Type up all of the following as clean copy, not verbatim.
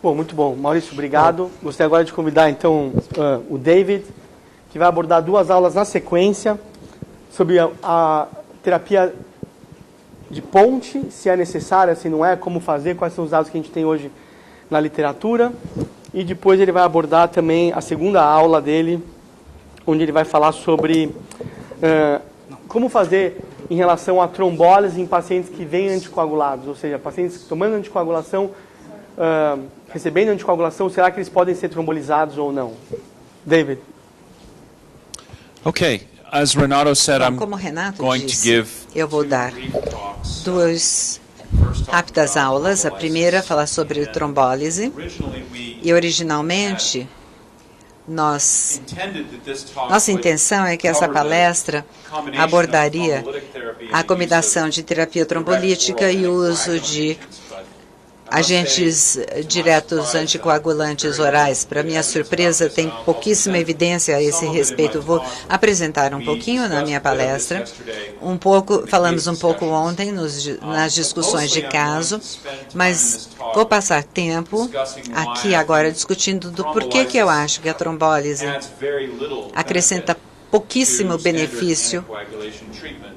Bom, muito bom. Maurício, obrigado. Gostaria agora de convidar, então, o David, que vai abordar 2 aulas na sequência sobre a terapia de ponte, se é necessária, se não é, como fazer, quais são os dados que a gente tem hoje na literatura. E depois ele vai abordar também a segunda aula dele, onde ele vai falar sobre como fazer em relação a trombólise em pacientes que vêm anticoagulados, ou seja, pacientes tomando anticoagulação, recebendo anticoagulação, será que eles podem ser trombolizados ou não? David. Okay, as Renato said, I'm Como Renato going to disse, give eu vou dar 2 rápidas aulas. A primeira, falar sobre trombólise. E originalmente, nossa intenção é que essa palestra abordaria a combinação de terapia trombolítica e o uso de agentes diretos anticoagulantes orais. Para minha surpresa, tem pouquíssima evidência a esse respeito. Vou apresentar um pouquinho na minha palestra. Falamos um pouco ontem nas discussões de caso, mas vou passar tempo aqui agora discutindo do porquê que eu acho que a trombólise acrescenta pouquíssimo benefício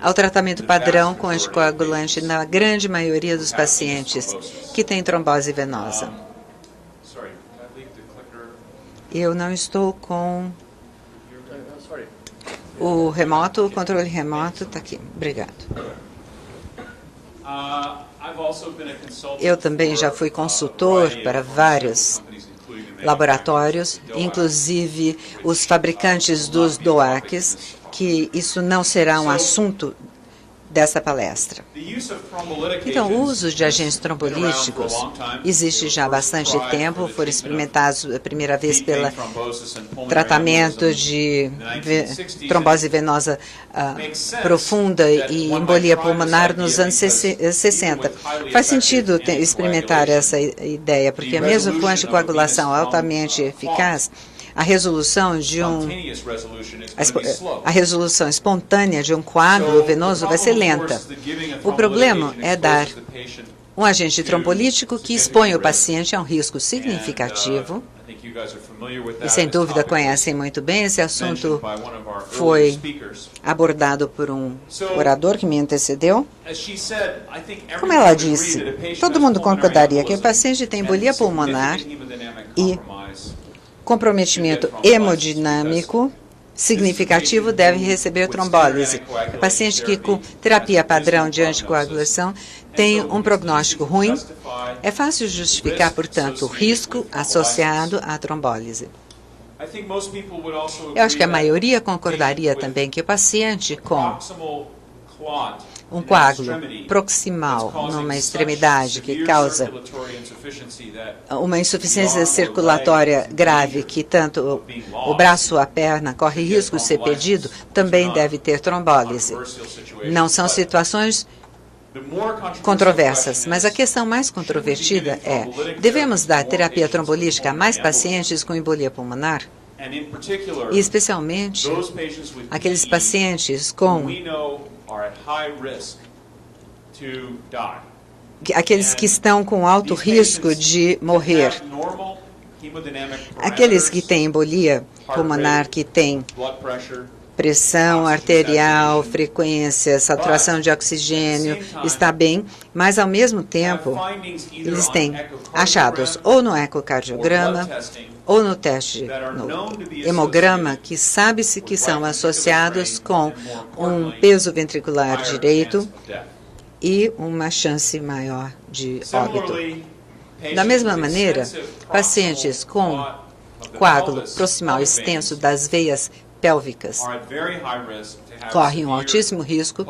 ao tratamento padrão com anticoagulante na grande maioria dos pacientes que têm trombose venosa. Eu não estou com o controle remoto está aqui. Obrigado. Eu também já fui consultor para vários laboratórios, inclusive os fabricantes dos DOACs, que isso não será um assunto dessa palestra. Então, o uso de agentes trombolíticos existe já há bastante tempo, foram experimentados a primeira vez pelo tratamento de trombose venosa profunda e embolia pulmonar nos anos 60. Faz sentido experimentar essa ideia, porque mesmo com anticoagulação altamente eficaz, a resolução espontânea de um coágulo venoso vai ser lenta. O problema é dar um agente trombolítico que expõe o paciente a um risco significativo. E, sem dúvida, conhecem muito bem esse assunto. Foi abordado por um orador que me antecedeu. Como ela disse, todo mundo concordaria que o paciente tem embolia pulmonar e comprometimento hemodinâmico significativo deve receber trombólise. O paciente que com terapia padrão de anticoagulação tem um prognóstico ruim, é fácil justificar, portanto, o risco associado à trombólise. Eu acho que a maioria concordaria também que o paciente com um coágulo proximal numa extremidade que causa uma insuficiência circulatória grave, que tanto o braço ou a perna corre risco de ser perdido, também deve ter trombólise. Não são situações controversas, mas a questão mais controvertida é: devemos dar terapia trombolítica a mais pacientes com embolia pulmonar? E especialmente aqueles pacientes com aqueles que estão com alto risco de morrer. Aqueles que têm embolia pulmonar, que têm pressão arterial, frequência, saturação de oxigênio, está bem, mas ao mesmo tempo eles têm achados ou no ecocardiograma ou no teste, no hemograma, que sabe-se que são associados com um peso ventricular direito e uma chance maior de óbito. Da mesma maneira, pacientes com coágulo proximal extenso das veias pélvicas correm um altíssimo risco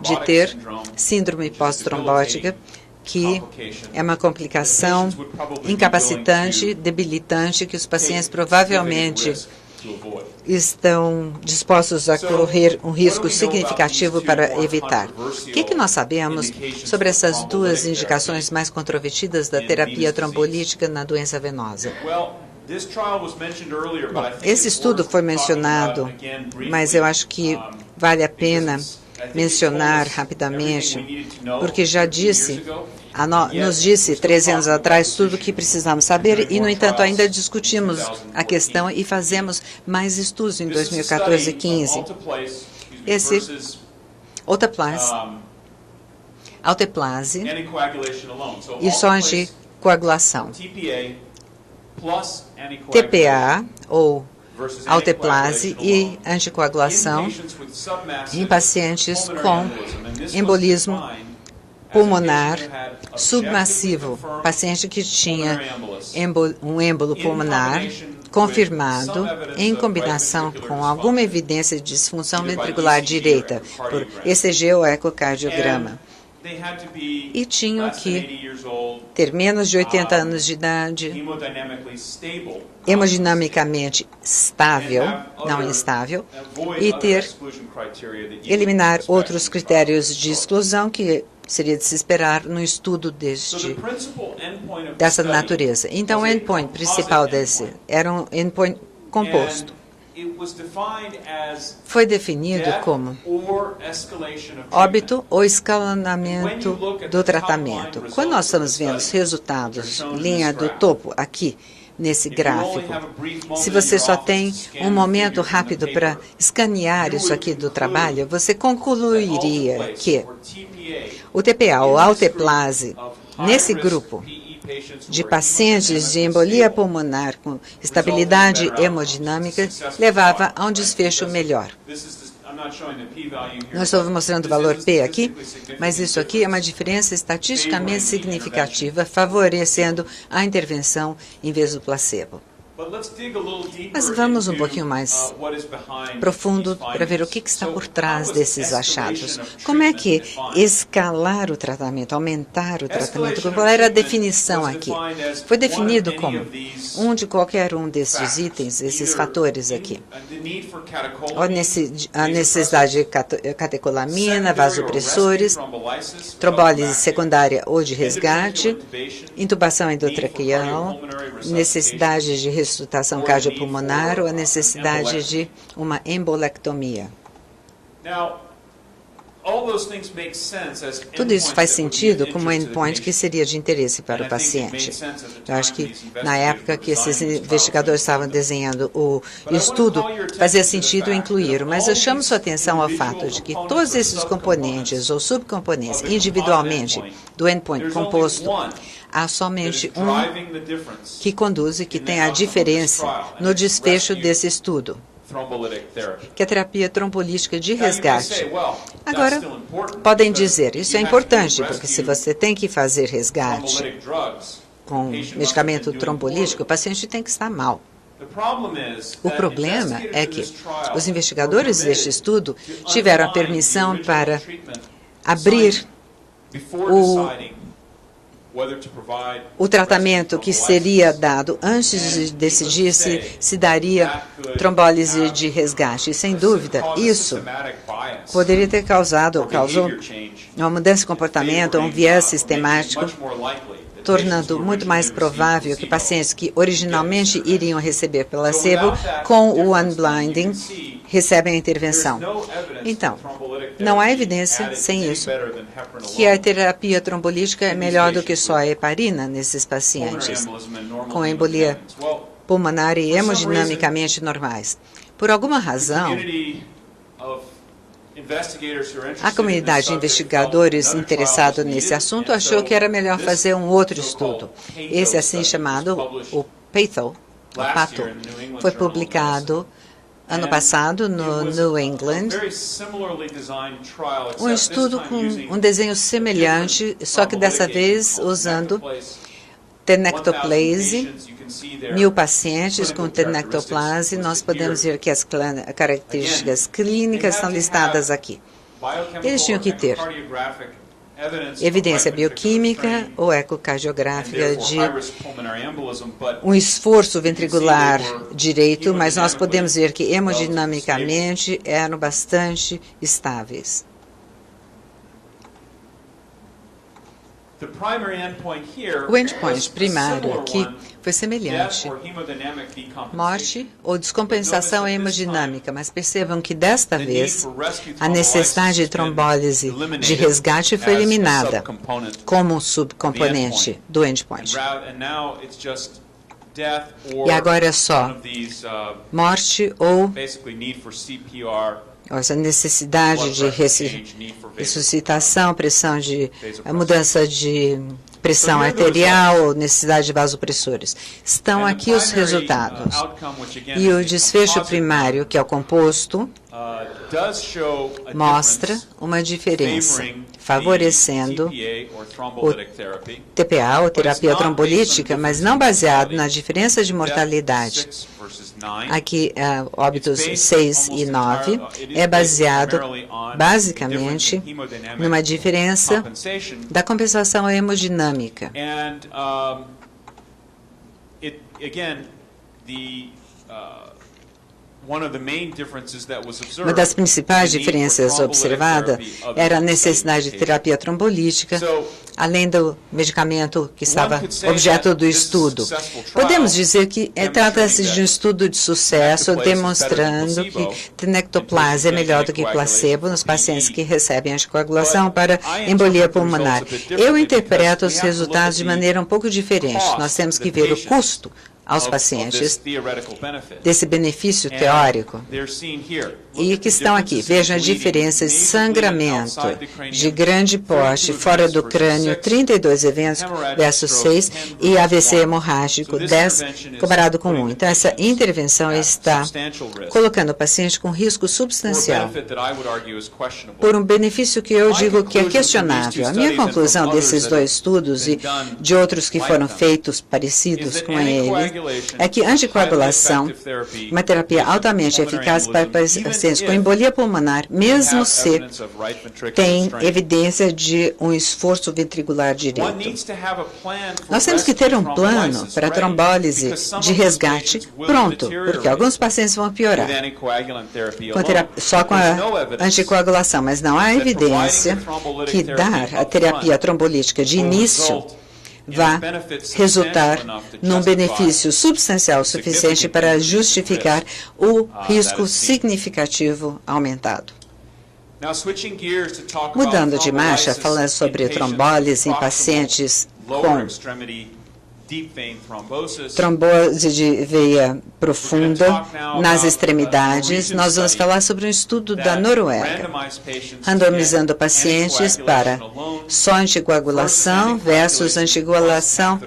de ter síndrome pós-trombótica, que é uma complicação incapacitante, debilitante, que os pacientes provavelmente estão dispostos a correr um risco significativo para evitar. O que nós sabemos sobre essas 2 indicações mais controvertidas da terapia trombolítica na doença venosa? Bom, esse estudo foi mencionado, mas eu acho que vale a pena mencionar rapidamente, porque já disse, nos disse 13 anos atrás tudo o que precisamos saber e, no entanto, ainda discutimos a questão e fazemos mais estudos em 2014 e 15. Esse alteplase e só anticoagulação. TPA, ou alteplase e anticoagulação em pacientes com embolismo pulmonar submassivo, paciente que tinha um êmbolo pulmonar confirmado em combinação com alguma evidência de disfunção ventricular direita por ECG ou ecocardiograma. E tinham que ter menos de 80 anos de idade, hemodinamicamente estável, não instável, e eliminar outros critérios de exclusão que seria de se esperar no estudo dessa natureza. Então, o endpoint principal desse era um endpoint composto. Foi definido como óbito ou escalonamento do tratamento. Quando nós estamos vendo os resultados, linha do topo aqui, nesse gráfico, se você só tem um momento rápido para escanear isso aqui do trabalho, você concluiria que o TPA, ou alteplase, nesse grupo de pacientes de embolia pulmonar com estabilidade hemodinâmica, levava a um desfecho melhor. Não estou mostrando o valor P aqui, mas isso aqui é uma diferença estatisticamente significativa, favorecendo a intervenção em vez do placebo. Mas vamos um pouquinho mais profundo para ver o que está por trás desses achados. Como é que escalar o tratamento, aumentar o tratamento? Qual era a definição aqui? Foi definido como qualquer um desses itens, esses fatores aqui. A necessidade de catecolamina, vasopressores, trombólise secundária ou de resgate, intubação endotraqueal, necessidade de ressuscitação cardiopulmonar ou a necessidade de uma embolectomia. Tudo isso faz sentido como endpoint que seria de interesse para o paciente. Eu acho que na época que esses investigadores estavam desenhando o estudo, fazia sentido incluir, mas eu chamo sua atenção ao fato de que todos esses componentes ou subcomponentes individualmente do endpoint composto, há somente um que conduz e que tem a diferença no desfecho desse estudo, que é a terapia trombolítica de resgate. Agora, podem dizer, isso é importante, porque se você tem que fazer resgate com medicamento trombolítico, o paciente tem que estar mal. O problema é que os investigadores deste estudo tiveram a permissão para abrir o tratamento que seria dado antes de decidir se daria trombólise de resgate. E, sem dúvida, isso poderia ter causou uma mudança de comportamento, um viés sistemático, tornando muito mais provável que pacientes que originalmente iriam receber placebo, com o unblinding, recebem a intervenção. Então, não há evidência, sem isso, que a terapia trombolítica é melhor do que só a heparina nesses pacientes com embolia pulmonar e hemodinamicamente normais. Por alguma razão, a comunidade de investigadores interessada nesse assunto achou que era melhor fazer um outro estudo. Esse assim chamado, o PATO, foi publicado ano passado no New England, um estudo com um desenho semelhante, só que dessa vez usando tenectoplase, 1.000 pacientes com tenectoplase. Nós podemos ver que as características clínicas estão listadas aqui. Eles tinham que ter evidência bioquímica ou ecocardiográfica de um esforço ventricular direito, mas nós podemos ver que hemodinamicamente eram bastante estáveis. O endpoint primário aqui foi semelhante, morte ou descompensação hemodinâmica, mas percebam que desta vez a necessidade de trombólise de resgate foi eliminada como um subcomponente do endpoint. E agora é só morte ou essa necessidade de ressuscitação, mudança de pressão arterial, necessidade de vasopressores. Estão aqui os resultados. E o desfecho primário, que é o composto, mostra uma diferença, favorecendo o TPA, ou terapia trombolítica, mas não baseado na diferença de mortalidade. Aqui, óbitos 6 e 9, é baseado, basicamente, numa diferença da compensação hemodinâmica. Uma das principais diferenças observada era a necessidade de terapia trombolítica, além do medicamento que estava objeto do estudo. Podemos dizer que trata-se de um estudo de sucesso, demonstrando que tenectoplase é melhor do que placebo nos pacientes que recebem anticoagulação para embolia pulmonar. Eu interpreto os resultados de maneira um pouco diferente. Nós temos que ver o custo aos pacientes desse benefício teórico. E que estão aqui. Vejam a diferença de sangramento de grande porte fora do crânio, 32 eventos versus 6, e AVC hemorrágico, 10 comparado com 1. Então, essa intervenção está colocando o paciente com risco substancial por um benefício que eu digo que é questionável. A minha conclusão desses dois estudos e de outros que foram feitos parecidos com ele é que anticoagulação, uma terapia altamente eficaz para pacientes com embolia pulmonar, mesmo se tem evidência de um esforço ventricular direito. Nós temos que ter um plano para trombólise de resgate pronto, porque alguns pacientes vão piorar só com a anticoagulação, mas não há evidência que dar a terapia trombolítica de início vai resultar num benefício substancial suficiente para justificar o risco significativo aumentado. Mudando de marcha, falando sobre trombólise em pacientes com trombose de veia profunda nas extremidades, nós vamos falar sobre um estudo da Noruega, randomizando pacientes para só anticoagulação versus anticoagulação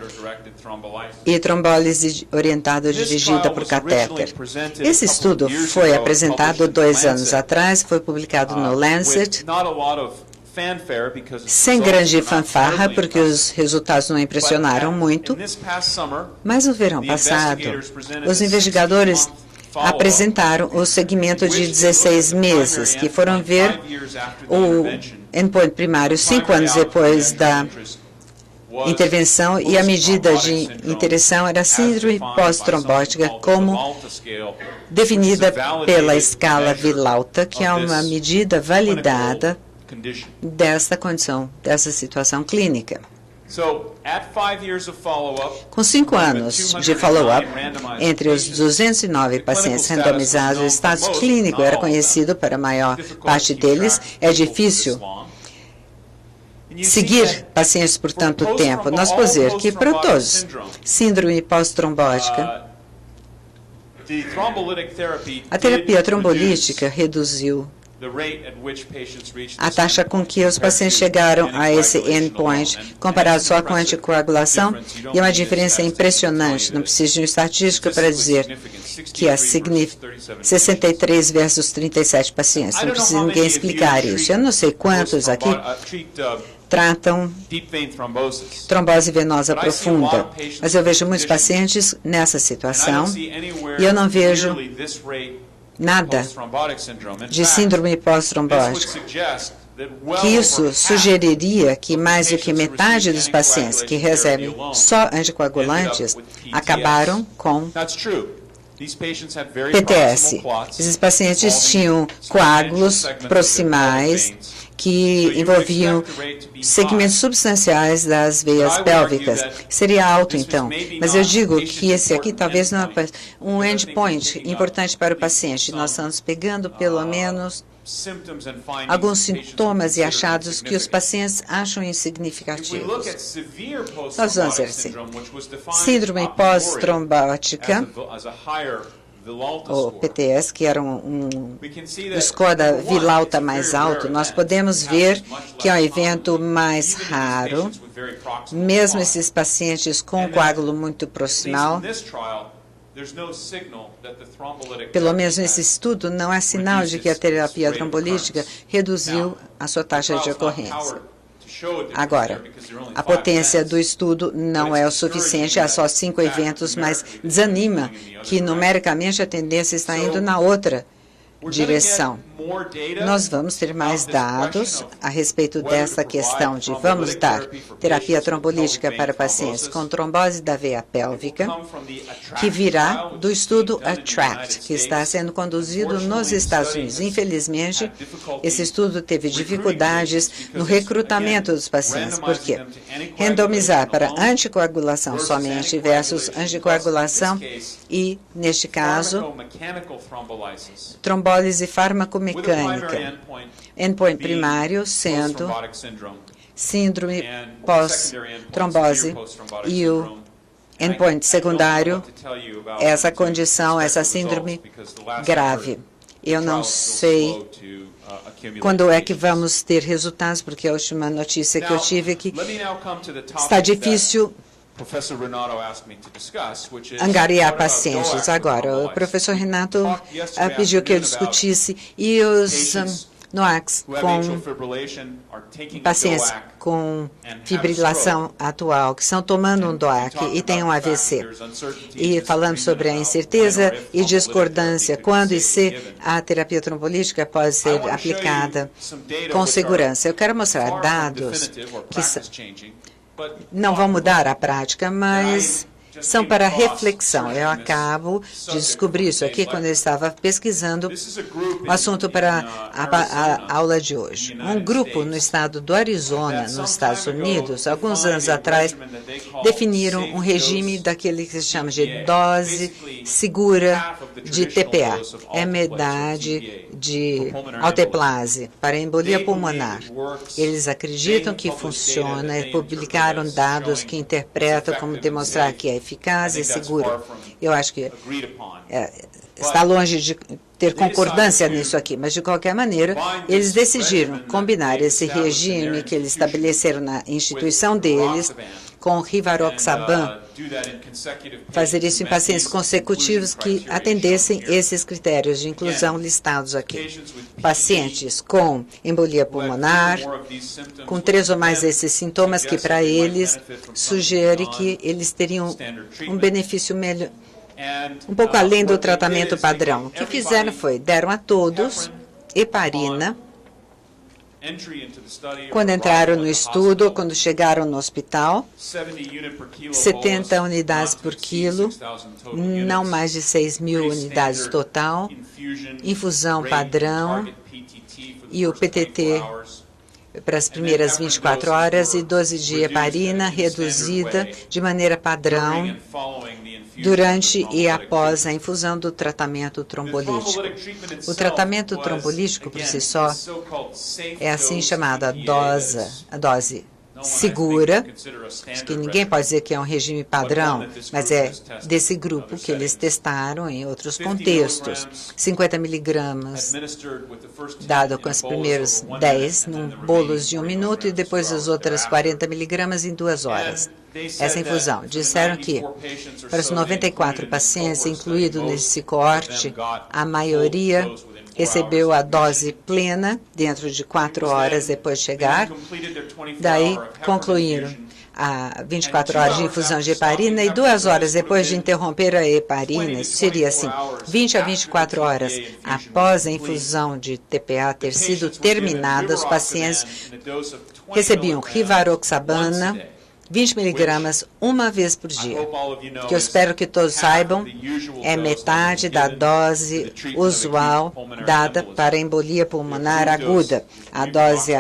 e trombólise orientada ou dirigida por catéter. Esse estudo foi apresentado 2 anos atrás, foi publicado no Lancet, sem grande fanfarra, porque os resultados não impressionaram muito, mas no verão passado, os investigadores apresentaram o segmento de 16 meses, que foram ver o endpoint primário 5 anos depois da intervenção, e a medida de intervenção era a síndrome pós-trombótica, como definida pela escala Vilauta, que é uma medida validada desta condição, dessa situação clínica. Com 5 anos de follow-up, entre os 209 pacientes randomizados, o status clínico era conhecido para a maior parte deles. É difícil seguir pacientes por tanto tempo. Nós podemos ver que para todos, síndrome pós-trombótica, a terapia trombolítica reduziu a taxa com que os pacientes chegaram a esse endpoint, comparado só com a anticoagulação, e é uma diferença impressionante. Não preciso de uma estatística para dizer que é 63 versus 37 pacientes. Não precisa ninguém explicar isso. Eu não sei quantos aqui tratam trombose venosa profunda, mas eu vejo muitos pacientes nessa situação e eu não vejo nada de síndrome pós-trombótica, que isso sugeriria que mais do que metade dos pacientes que recebem só anticoagulantes acabaram com PTS. Esses pacientes tinham coágulos proximais que envolviam segmentos substanciais das veias pélvicas. Seria alto, então. Mas eu digo que esse aqui talvez não é um endpoint importante para o paciente. Nós estamos pegando, pelo menos, alguns sintomas e achados que os pacientes acham insignificativos. Nós vamos ver assim. Síndrome pós-trombótica, o PTS, que era um score da Vilauta mais alto, nós podemos ver que é um evento mais raro, mesmo esses pacientes com coágulo muito proximal. Pelo menos nesse estudo, não há sinal de que a terapia trombolítica reduziu a sua taxa de ocorrência. Agora, a potência do estudo não é o suficiente, há só 5 eventos, mas desanima que numericamente a tendência está indo na outra direção. Nós vamos ter mais dados a respeito dessa questão de vamos dar terapia trombolítica para pacientes com trombose da veia pélvica, que virá do estudo ATTRACT, que está sendo conduzido nos Estados Unidos. Infelizmente, esse estudo teve dificuldades no recrutamento dos pacientes. Por quê? Randomizar para anticoagulação somente versus anticoagulação e, neste caso, trombólise farmacomecânica. Endpoint primário sendo síndrome pós-trombose e o endpoint secundário, essa condição, essa síndrome grave. Eu não sei quando é que vamos ter resultados, porque a última notícia que eu tive é que está difícil angariar pacientes. Agora, o professor Renato pediu que eu discutisse e os NOACs com pacientes com fibrilação atual, que estão tomando um DOAC e têm um AVC. E falando sobre a incerteza e discordância, quando e se a terapia trombolítica pode ser aplicada com segurança. Eu quero mostrar dados que não vão mudar a prática, mas são para reflexão. Eu acabo de descobrir isso aqui quando eu estava pesquisando o assunto para a aula de hoje. Um grupo no estado do Arizona, nos Estados Unidos, alguns anos atrás, definiram um regime daquele que se chama de dose segura de TPA. É metade de alteplase para embolia pulmonar. Eles acreditam que funciona e publicaram dados que interpretam como demonstrar que é eficaz e seguro. Eu acho que está longe de ter concordância nisso aqui, mas de qualquer maneira, eles decidiram combinar esse regime que eles estabeleceram na instituição deles com o Rivaroxaban, fazer isso em pacientes consecutivos que atendessem esses critérios de inclusão listados aqui. Pacientes com embolia pulmonar, com 3 ou mais desses sintomas que para eles sugere que eles teriam um benefício melhor, um pouco além do tratamento padrão. O que fizeram foi, deram a todos heparina, quando entraram no estudo, quando chegaram no hospital, 70 unidades por quilo, não mais de 6.000 unidades total, infusão padrão e o PTT para as primeiras 24 horas e 12 de heparina reduzida de maneira padrão durante e após a infusão do tratamento trombolítico. O tratamento trombolítico, por si só, é assim chamada a dose segura, que ninguém pode dizer que é um regime padrão, mas é desse grupo que eles testaram em outros contextos. 50 miligramas dado com os primeiros 10 num bolos de 1 minuto e depois as outras 40 miligramas em 2 horas. Essa infusão. Disseram que para os 94 pacientes incluídos nesse coorte, a maioria recebeu a dose plena dentro de 4 horas depois de chegar. Daí, concluíram a 24 horas de infusão de heparina e 2 horas depois de interromper a heparina, isso seria assim, 20 a 24 horas após a infusão de TPA ter sido terminada, os pacientes recebiam Rivaroxabana 20 miligramas uma vez por dia, que eu espero que todos saibam, é metade da dose usual dada para embolia pulmonar aguda. A dose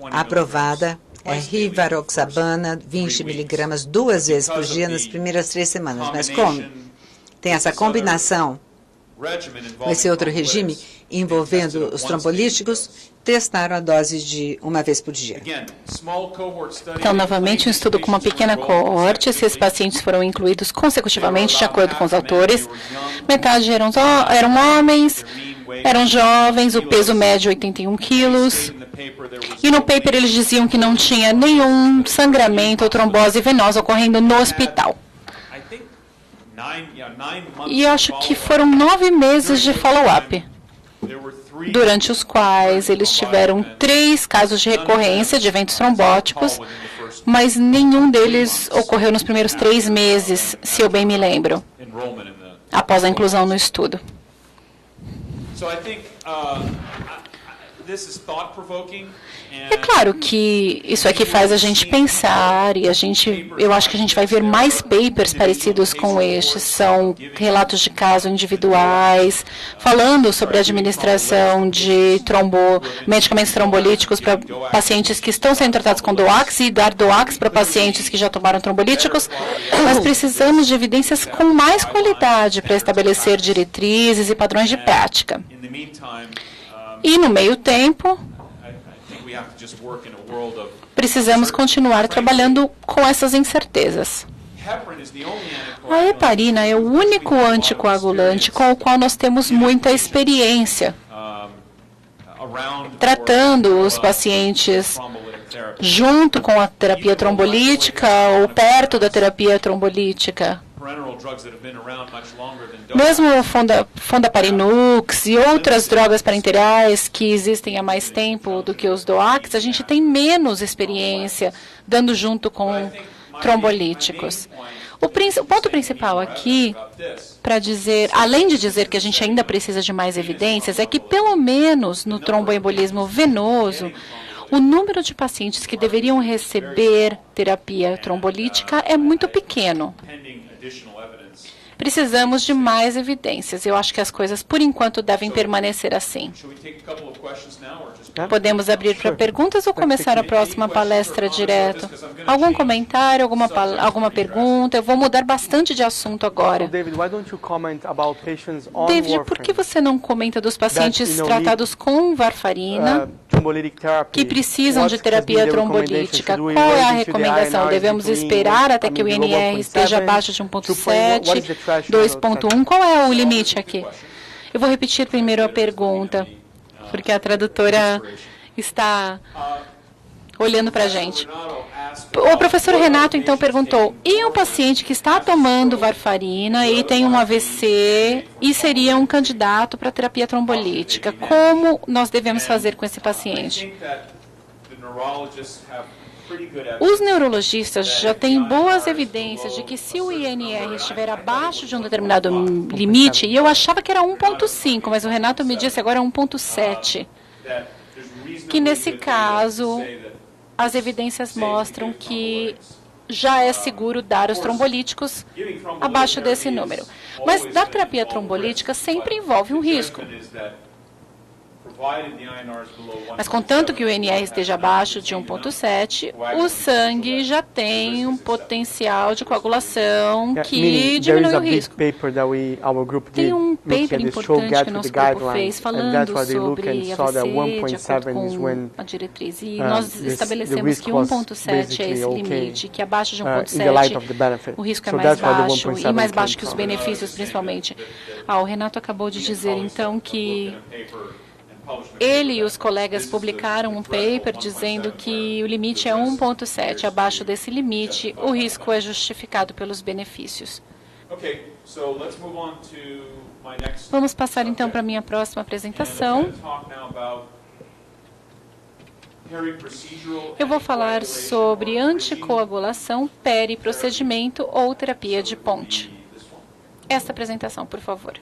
aprovada é rivaroxabana, 20 miligramas duas vezes por dia nas primeiras 3 semanas. Mas como tem essa combinação com esse outro regime envolvendo os trombolíticos, testaram a dose de uma vez por dia. Então, novamente, um estudo com uma pequena coorte. Esses pacientes foram incluídos consecutivamente, de acordo com os autores. Metade eram homens, eram jovens, o peso médio 81 quilos. E no paper eles diziam que não tinha nenhum sangramento ou trombose venosa ocorrendo no hospital. E acho que foram 9 meses de follow-up, durante os quais eles tiveram 3 casos de recorrência de eventos trombóticos, mas nenhum deles ocorreu nos primeiros 3 meses, se eu bem me lembro, após a inclusão no estudo. É claro que isso aqui faz a gente pensar e eu acho que a gente vai ver mais papers parecidos com estes. São relatos de casos individuais, falando sobre a administração de medicamentos trombolíticos para pacientes que estão sendo tratados com DOACs e dar DOACs para pacientes que já tomaram trombolíticos. Nós precisamos de evidências com mais qualidade para estabelecer diretrizes e padrões de prática. E, no meio tempo, precisamos continuar trabalhando com essas incertezas. A heparina é o único anticoagulante com o qual nós temos muita experiência, tratando os pacientes junto com a terapia trombolítica ou perto da terapia trombolítica. Mesmo o fondaparinux e outras drogas parenterais que existem há mais tempo do que os DOACs, a gente tem menos experiência dando junto com trombolíticos. O ponto principal aqui, para dizer, além de dizer que a gente ainda precisa de mais evidências, é que pelo menos no tromboembolismo venoso, o número de pacientes que deveriam receber terapia trombolítica é muito pequeno. Precisamos de mais evidências. Eu acho que as coisas, por enquanto, devem permanecer assim. Podemos abrir para perguntas ou começar a próxima palestra direto? Algum comentário, alguma pergunta? Eu vou mudar bastante de assunto agora. David, por que você não comenta dos pacientes tratados com varfarina que precisam de terapia trombolítica? Qual é a recomendação? Devemos esperar até que o INR esteja abaixo de 1.7, 2.1? Qual é o limite aqui? Eu vou repetir primeiro a pergunta, porque a tradutora está olhando para a gente. O professor Renato, então, perguntou, e um paciente que está tomando varfarina e tem um AVC e seria um candidato para terapia trombolítica, como nós devemos fazer com esse paciente? Os neurologistas já têm boas evidências de que se o INR estiver abaixo de um determinado limite, e eu achava que era 1.5, mas o Renato me disse agora 1.7, que nesse caso as evidências mostram que já é seguro dar os trombolíticos abaixo desse número. Mas dar terapia trombolítica sempre envolve um risco. Mas, contanto que o INR esteja abaixo de 1.7, o sangue já tem um potencial de coagulação que diminui o risco. Tem um paper importante que o nosso grupo fez falando sobre AVC, de acordo com a diretriz. E nós estabelecemos que 1.7 é esse limite, que abaixo de 1.7 o risco é mais baixo, e mais baixo que os benefícios, principalmente. O Renato acabou de dizer, então, que ele e os colegas publicaram um paper dizendo que o limite é 1.7. Abaixo desse limite, o risco é justificado pelos benefícios. Vamos passar então para a minha próxima apresentação. Eu vou falar sobre anticoagulação, periprocedimento ou terapia de ponte. Esta apresentação, por favor.